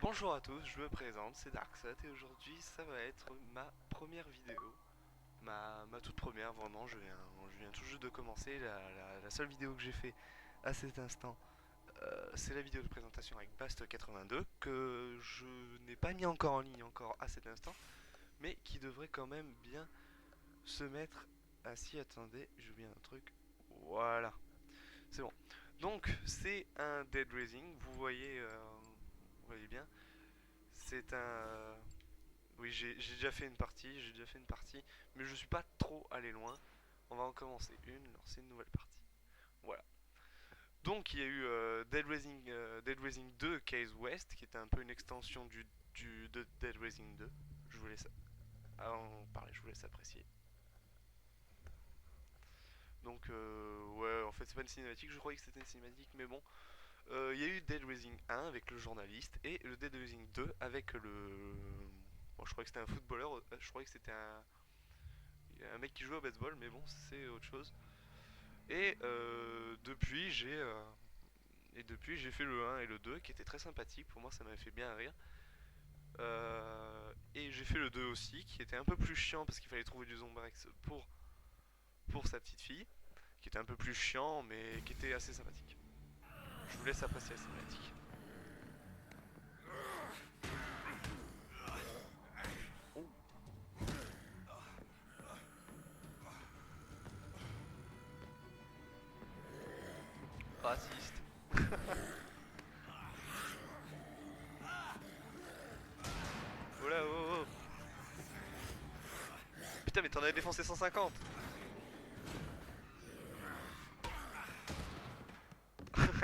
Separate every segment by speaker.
Speaker 1: Bonjour à tous, je me présente, c'est Darksat et aujourd'hui ça va être ma première vidéo. Ma toute première, vraiment, je viens tout juste de commencer. La seule vidéo que j'ai fait à cet instant, c'est la vidéo de présentation avec Bast82 que je n'ai pas mis encore en ligne encore à cet instant, mais qui devrait quand même bien se mettre. Ah si, attendez, j'ai oublié un truc. Voilà, c'est bon. Donc c'est un Dead Rising, vous voyez bien. C'est un. Oui, j'ai déjà fait une partie, mais je suis pas trop allé loin. On va en commencer une, lancer une nouvelle partie. Voilà. Donc il y a eu Dead Rising 2 Case West, qui était un peu une extension de Dead Rising 2. Je vous laisse en parler, je vous laisse apprécier. Donc ouais, en fait c'est pas une cinématique, je croyais que c'était une cinématique, mais bon. Il y a eu Dead Rising 1 avec le journaliste et le Dead Rising 2 avec le. Bon, je croyais que c'était un footballeur, je croyais que c'était un mec qui joue au baseball, mais bon, c'est autre chose. Et depuis j'ai fait le 1 et le 2 qui étaient très sympathiques. Pour moi, ça m'avait fait bien rire. Et j'ai fait le 2 aussi, qui était un peu plus chiant parce qu'il fallait trouver du Zombrex pour sa petite fille, qui était un peu plus chiant, mais qui était assez sympathique. Je vous laisse apprécier la cinématique. Oh, raciste. Oh là, oh, oh. Putain, mais t'en avais défoncé 150.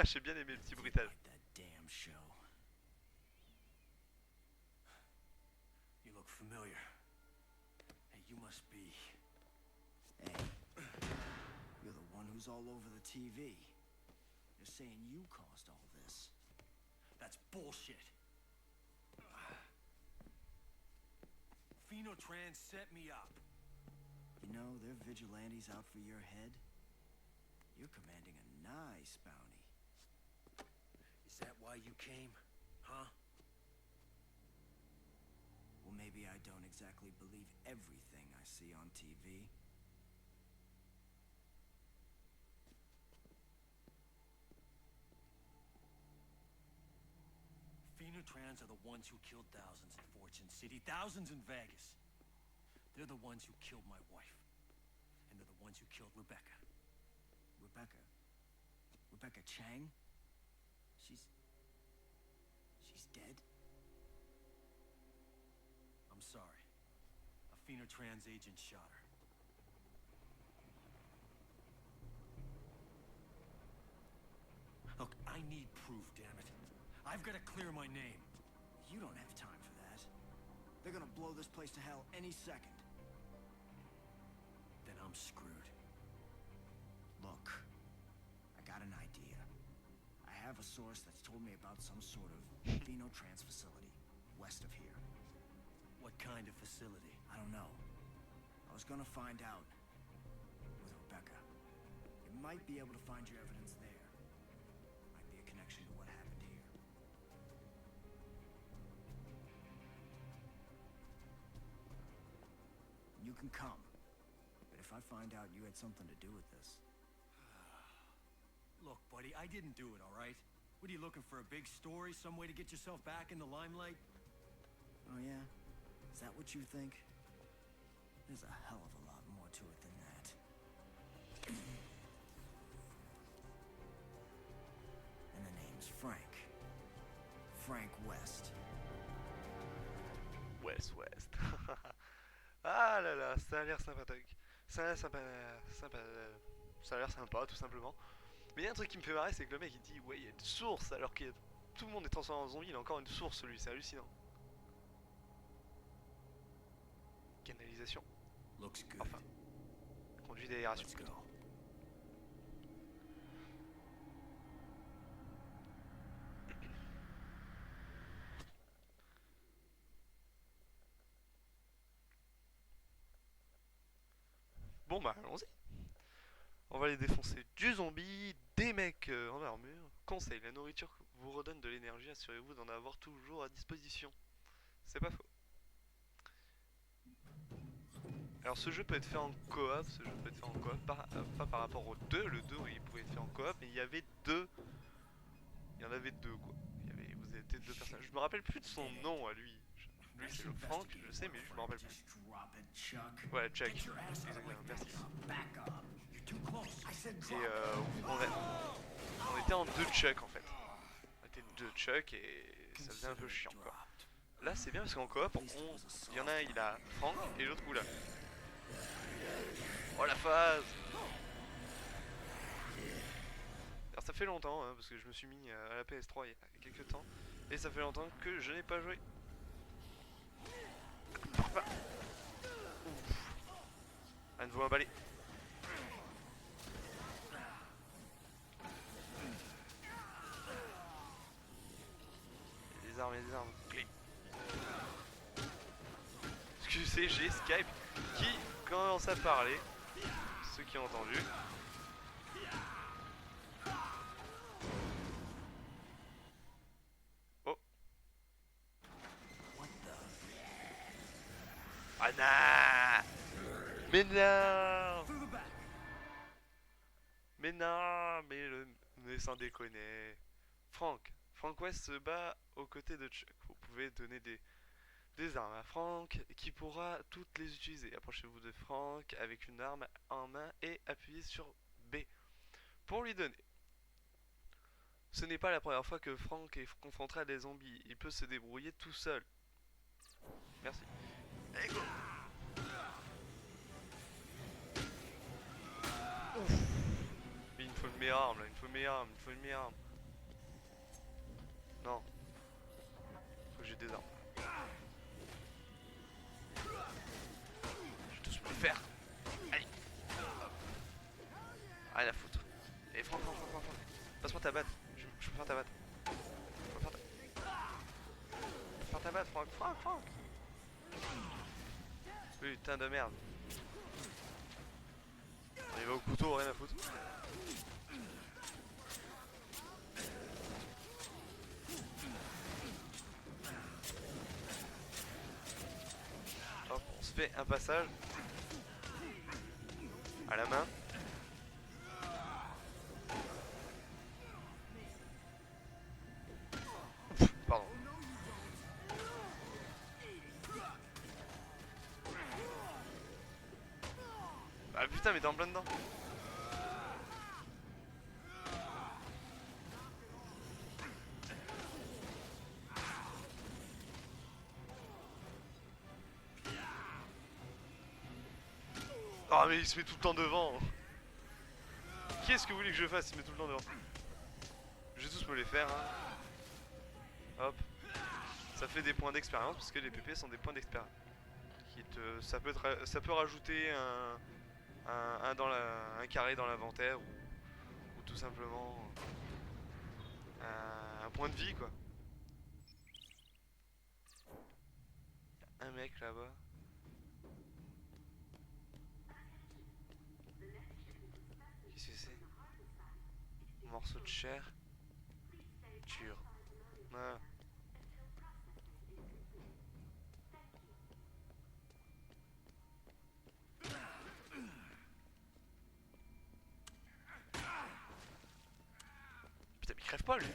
Speaker 1: J'ai bien aimé le petit bruitage.
Speaker 2: Like that damn show. You look familiar. Hey, you must be. Hey, you're the one who's all over the TV. They're saying you caused all this. That's bullshit. Phenotrans set me up. You know, they're vigilantes out for your head. You're commanding a nice bounty. Is that why you came? Huh? Well, maybe I don't exactly believe everything I see on TV. Phenotrans are the ones who killed thousands in Fortune City, thousands in Vegas. They're the ones who killed my wife. And they're the ones who killed Rebecca. Rebecca? Rebecca Chang? She's dead? I'm sorry. A Phenotrans agent shot her. Look, I need proof, damn it. I've got to clear my name. You don't have time for that. They're gonna blow this place to hell any second. Then I'm screwed. Look, I got an idea. I have a source that's told me about some sort of Phenotrans facility west of here. What kind of facility? I don't know. I was gonna find out with Rebecca. You might be able to find your evidence there. Might be a connection to what happened here. You can come. But if I find out you had something to do with this... Look, buddy, I didn't do it, all right? What are you looking for, a big story? Some way to get yourself back in the limelight? Oh, yeah? Is that what you think? There's a hell of a lot more to it than that. And the name's Frank. Frank West.
Speaker 1: West. Ah là là, ça a l'air sympathique. Ça a l'air ça a l'air sympa, tout simplement. Mais il y a un truc qui me fait marrer, c'est que le mec il dit ouais, il y a une source, alors que tout le monde est transformé en zombie, il a encore une source lui, c'est hallucinant. Canalisation.
Speaker 2: Looks good.
Speaker 1: Enfin, conduit d'aération
Speaker 2: Let's
Speaker 1: plutôt.
Speaker 2: go.
Speaker 1: Bon bah allons-y. On va aller défoncer du zombie, des mecs en armure. Conseil, la nourriture vous redonne de l'énergie, assurez-vous d'en avoir toujours à disposition. C'est pas faux. Alors ce jeu peut être fait en coop, ce jeu peut être fait en coop, pas par rapport au 2, le 2 il pouvait être fait en coop, mais il y avait deux, il y en avait deux quoi. Vous étiez deux personnages. Je me rappelle plus de son nom à lui. Lui c'est le Frank, je sais, mais lui je me rappelle plus. Ouais, Chuck. Exactement, merci. Et on était en deux Chuck en fait. On était deux Chuck et ça faisait un peu chiant quoi. Là c'est bien parce qu'en coop, il y en a un il a Frank et l'autre oula. Oh la phase. Alors ça fait longtemps hein, parce que je me suis mis à la PS3 il y a quelques temps. Et ça fait longtemps que je n'ai pas joué. Un de vous un balai. Il y a des armes. Clip. Excusez, j'ai Skype qui commence à parler. Ceux qui ont entendu. Oh. Ah non. Mais non. Mais non. Mais sans déconner. Frank West se bat aux côtés de Chuck. Vous pouvez donner des armes à Frank qui pourra toutes les utiliser. Approchez-vous de Frank avec une arme en main et appuyez sur B pour lui donner. Ce n'est pas la première fois que Frank est confronté à des zombies. Il peut se débrouiller tout seul. Merci. Et go. Mais il me faut une meilleure arme là, il me faut une meilleure arme, il me faut une meilleure arme. Non. Faut que j'ai des armes. Je vais tous me le faire. Allez. Rien à foutre. Et Franck. Passe-moi ta batte. Je peux faire ta batte. Je peux faire ta batte, Franck. Putain de merde. On y va au couteau, rien à foutre. Hop, on se fait un passage. À la main. Pardon. Ah putain, mais t'es en plein dedans. Ah mais il se met tout le temps devant. Qu'est-ce que vous voulez que je fasse? Il se met tout le temps devant. Je vais tous me les faire hein. Hop. Ça fait des points d'expérience parce que les PP sont des points d'expérience. Ça peut rajouter un carré dans l'inventaire ou tout simplement un point de vie quoi. Un mec là-bas. Qu'est-ce que c'est? Morceau de chair. Dur. Ah. Putain mais il crève pas lui.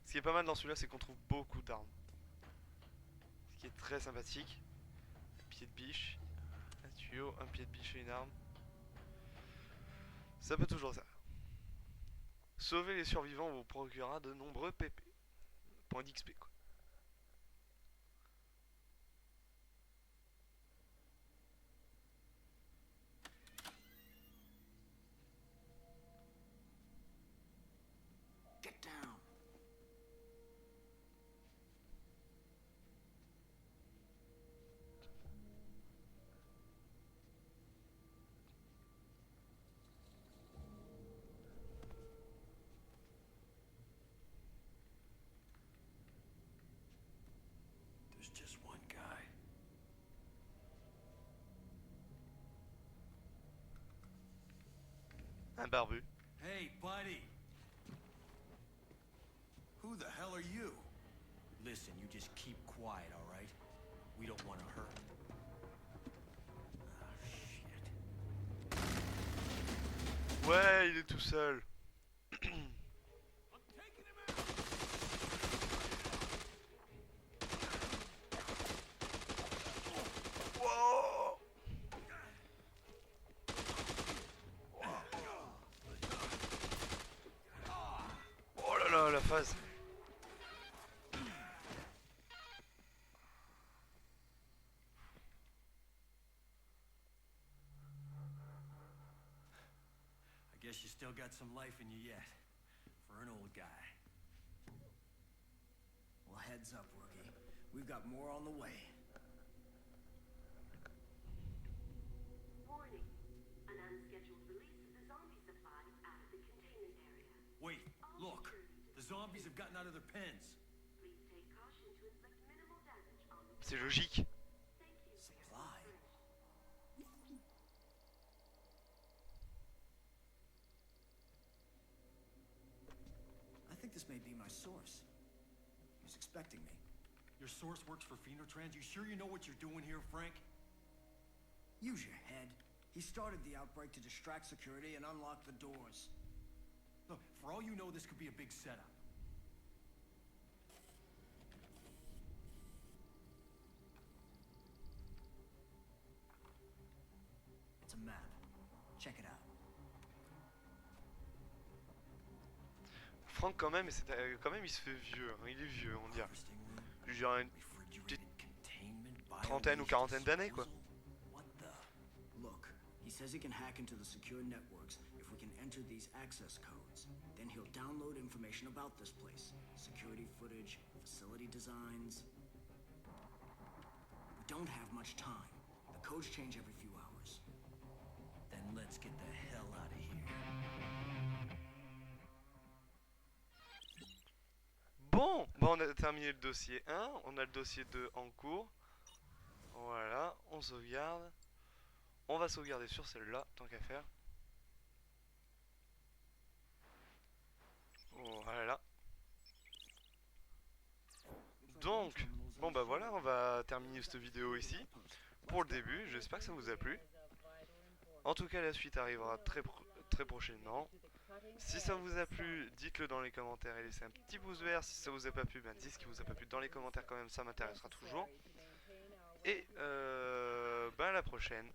Speaker 1: Ce qui est pas mal dans celui-là c'est qu'on trouve beaucoup d'armes. Ce qui est très sympathique. Un pied de biche. Un tuyau, un pied de biche et une arme. Ça peut toujours ça. Sauver les survivants vous procurera de nombreux PP. Points d'XP quoi.
Speaker 2: Get down. There's just one guy.
Speaker 1: Un barbu.
Speaker 2: Hey, buddy. Listen, you just keep quiet, all right? We don't want to hurt. Oh, shit.
Speaker 1: Ouais, il est tout seul. Wow. Oh là là, la phase.
Speaker 2: I guess you still got some life in you yet. For an old guy. Well, heads up, rookie. We've got more on the way.
Speaker 3: Warning. An unscheduled release of the zombie supply out of the containment area.
Speaker 2: Wait, look. The zombies have gotten out of their pens.
Speaker 3: Please take caution to inflict minimal damage on the
Speaker 1: C'est logique.
Speaker 3: Thank you for your
Speaker 2: Supply?
Speaker 3: cooperation.
Speaker 2: I think this may be my source. He's expecting me. Your source works for Phenotrans? You sure you know what you're doing here, Frank? Use your head. He started the outbreak to distract security and unlock the doors. Look, for all you know, this could be a big setup. It's a map. Check it out.
Speaker 1: Franck quand même, quand même il se fait vieux. Hein. Il est vieux, on dirait. Je dirais une petite trentaine ou quarantaine d'années quoi.
Speaker 2: What the? Look, he says he can hack into the secure networks if we can enter these access codes. Then he'll download information about this place. Security footage, facility designs. We don't have much time. The codes change every few hours. Then let's get the hell out of here.
Speaker 1: Bon, bah on a terminé le dossier 1, on a le dossier 2 en cours. Voilà, on sauvegarde. On va sauvegarder sur celle-là, tant qu'à faire. Voilà. Donc, bon bah voilà, on va terminer cette vidéo ici. Pour le début, j'espère que ça vous a plu. En tout cas, la suite arrivera très prochainement. Si ça vous a plu, dites-le dans les commentaires et laissez un petit pouce vert. Si ça vous a pas plu, ben dites ce qui vous a pas plu dans les commentaires quand même, ça m'intéressera toujours. Et ben à la prochaine.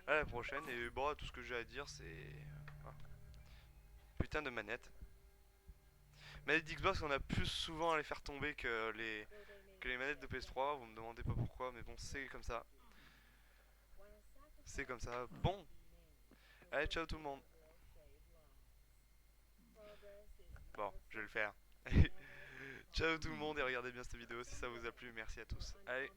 Speaker 1: À la prochaine, et bon, tout ce que j'ai à dire c'est... voilà. Putain de manette. Manette d'Xbox, on a plus souvent à les faire tomber que les manettes de PS3, vous me demandez pas pourquoi, mais bon, c'est comme ça. C'est comme ça. Bon, allez, ciao tout le monde. Bon, je vais le faire. Ciao tout le monde et regardez bien cette vidéo si ça vous a plu. Merci à tous. Allez.